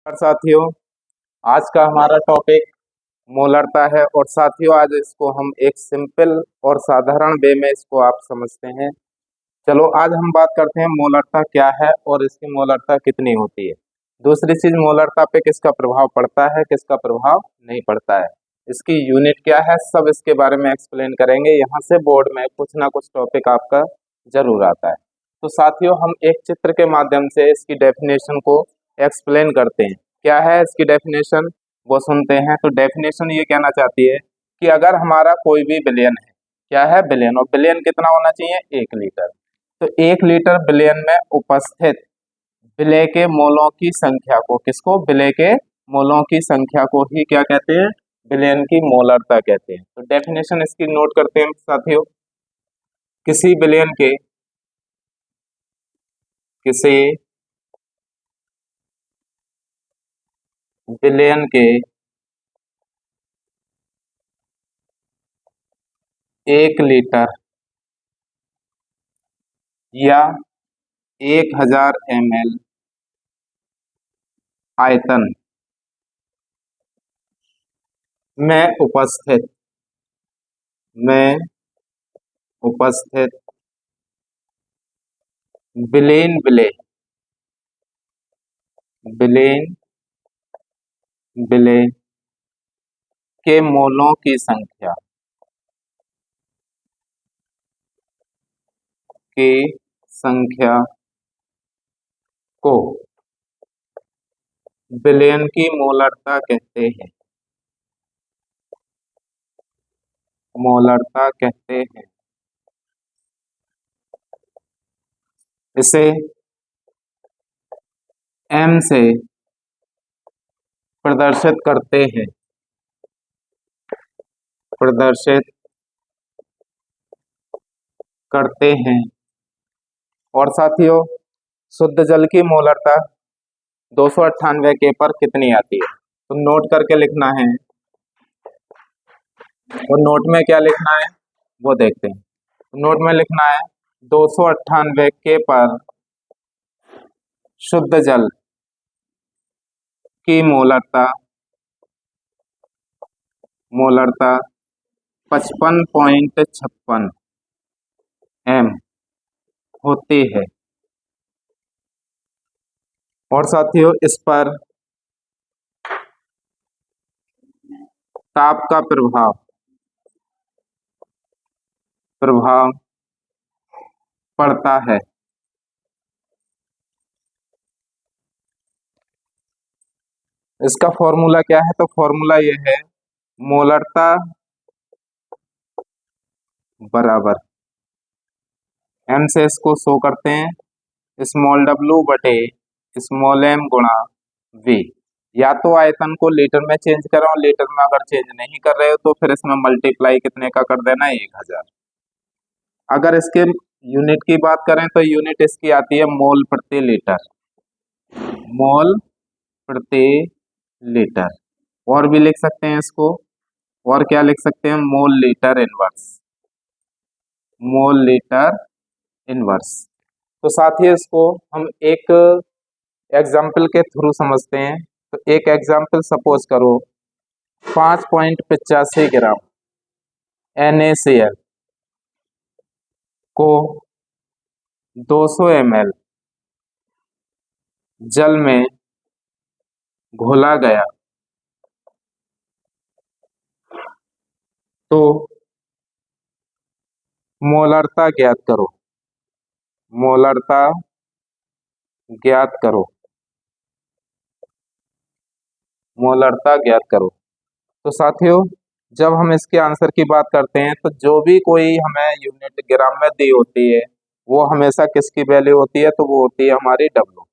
और साथियों, आज का हमारा टॉपिक मोलरता है। और साथियों, आज इसको हम एक सिंपल और साधारण वे में इसको आप समझते हैं। चलो आज हम बात करते हैं मोलरता क्या है और इसकी मोलरता कितनी होती है। दूसरी चीज, मोलरता पे किसका प्रभाव पड़ता है, किसका प्रभाव नहीं पड़ता है, इसकी यूनिट क्या है, सब इसके बारे में एक्सप्लेन करेंगे। यहाँ से बोर्ड में कुछ ना कुछ टॉपिक आपका जरूर आता है। तो साथियों, हम एक चित्र के माध्यम से इसकी डेफिनेशन को एक्सप्लेन करते हैं। क्या है इसकी डेफिनेशन, वो सुनते हैं। तो डेफिनेशन ये कहना चाहती है कि अगर हमारा कोई भी विलयन है, क्या है विलयन, और विलयन कितना होना चाहिए, 1 लीटर। तो 1 लीटर विलयन में उपस्थित विलय के मोलों की संख्या को, किसको, विलय के मोलों की संख्या को ही क्या कहते हैं, विलयन की मोलरता कहते हैं। तो डेफिनेशन इसकी नोट करते हैं साथियों। किसी विलयन के, किसी विलयन के 1 लीटर या 1000 ml आयतन में उपस्थित विलेन विलेय विलेन विलेय के मोलों की संख्या की संख्या को विलयन की मोलरता कहते हैं, मोलरता कहते हैं। इसे m से प्रदर्शित करते हैं, प्रदर्शित करते हैं। और साथियों, शुद्ध जल की मोलरता 298 के पर कितनी आती है, तो नोट करके लिखना है। और नोट में क्या लिखना है वो देखते हैं। नोट में लिखना है 298 के पर शुद्ध जल की मोलरता 55.56 m होती है। और साथियों, इस पर ताप का प्रभाव पड़ता है। इसका फॉर्मूला क्या है, तो फॉर्मूला ये है, मोलरता बराबर m से इसको शो करते हैं, स्मॉल w बटे स्मॉल m गुणा v। या तो आयतन को लीटर में चेंज करो, लीटर में अगर चेंज नहीं कर रहे हो तो फिर इसमें मल्टीप्लाई कितने का कर देना, 1000। अगर इसके यूनिट की बात करें तो यूनिट इसकी आती है मोल प्रति लीटर, मोल प्रति लीटर। और भी लिख सकते हैं इसको, और क्या लिख सकते हैं, mole litre inverse, mole litre inverse. तो साथ ही इसको हम एक एग्जाम्पल के थ्रू समझते हैं। तो एक एग्जाम्पल सपोज करो, 5.85 ग्राम NaCl को 200 ml जल में घोला गया तो मोलरता ज्ञात करो, मोलरता ज्ञात करो, मोलरता ज्ञात करो। तो साथियों, जब हम इसके आंसर की बात करते हैं तो जो भी कोई हमें यूनिट ग्राम में दी होती है वो हमेशा किसकी वैल्यू होती है, तो वो होती है हमारी W,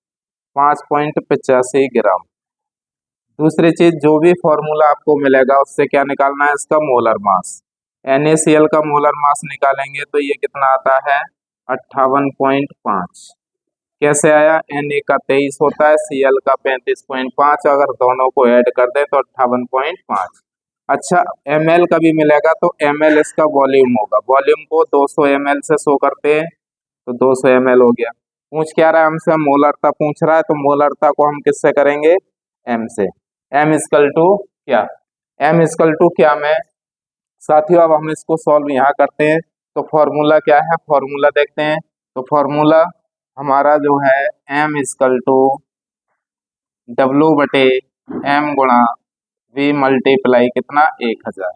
5.85 ग्राम। दूसरी चीज, जो भी फॉर्मूला आपको मिलेगा उससे क्या निकालना है, इसका मोलर मास। NaCl का मोलर मास निकालेंगे तो ये कितना आता है, 58.5। कैसे आया, Na का 23 होता है, Cl का 35.5, अगर दोनों को ऐड कर दें तो 58.5। अच्छा, ml का भी मिलेगा तो ml इसका वॉल्यूम होगा, वॉल्यूम को 200 ml से शो करते हैं तो 200 ml हो गया। पूछ क्या रहा है हमसे, मोलरता पूछ रहा है, तो मोलरता को हम किससे करेंगे, m से। m इक्वल टू क्या, m इक्वल टू क्या में साथियों, अब हम इसको सॉल्व यहाँ करते हैं। तो फॉर्मूला क्या है, फॉर्मूला देखते हैं। तो फॉर्मूला हमारा जो है m इक्वल टू W/m गुणा v मल्टीप्लाई कितना 1000।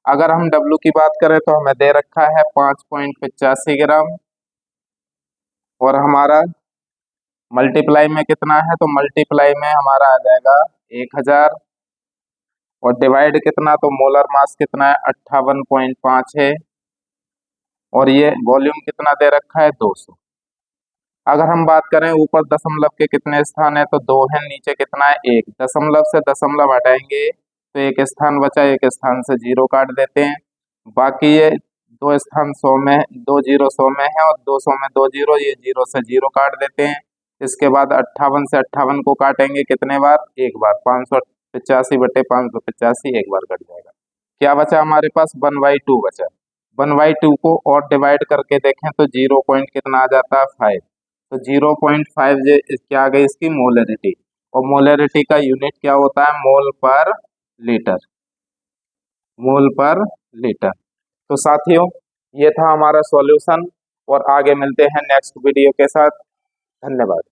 अगर हम W की बात करें तो हमें दे रखा है 5.85 ग्राम, और हमारा मल्टीप्लाई में कितना है, तो मल्टीप्लाई में हमारा आ जाएगा 1000, और डिवाइड कितना, तो मोलर मास कितना है 58.5 है, और ये वॉल्यूम कितना दे रखा है 200। अगर हम बात करें ऊपर दशमलव के कितने स्थान है, तो 2 है, नीचे कितना है 1। दशमलव से दशमलव हटाएंगे तो एक स्थान बचा, एक स्थान से 0 काट देते हैं। बाकी ये 2 स्थान 100 में, 2 जीरो 100 में है, और 200 में 2 जीरो, ये 0 से 0 काट देते हैं। इसके बाद 58 से 58 को काटेंगे कितने बार, एक बार, 585/585 एक बार कट जाएगा। क्या बचा हमारे पास, 1/2 बचा। 1/2 को और डिवाइड करके देखें तो 0 पॉइंट कितना आ जाता है 5। तो 0.5 क्या आ गई इसकी मोलरिटी, और मोलरिटी का यूनिट क्या होता है, मोल पर लीटर, मोल पर लीटर। तो साथियों ये था हमारा सॉल्यूशन, और आगे मिलते हैं नेक्स्ट वीडियो के साथ। धन्यवाद।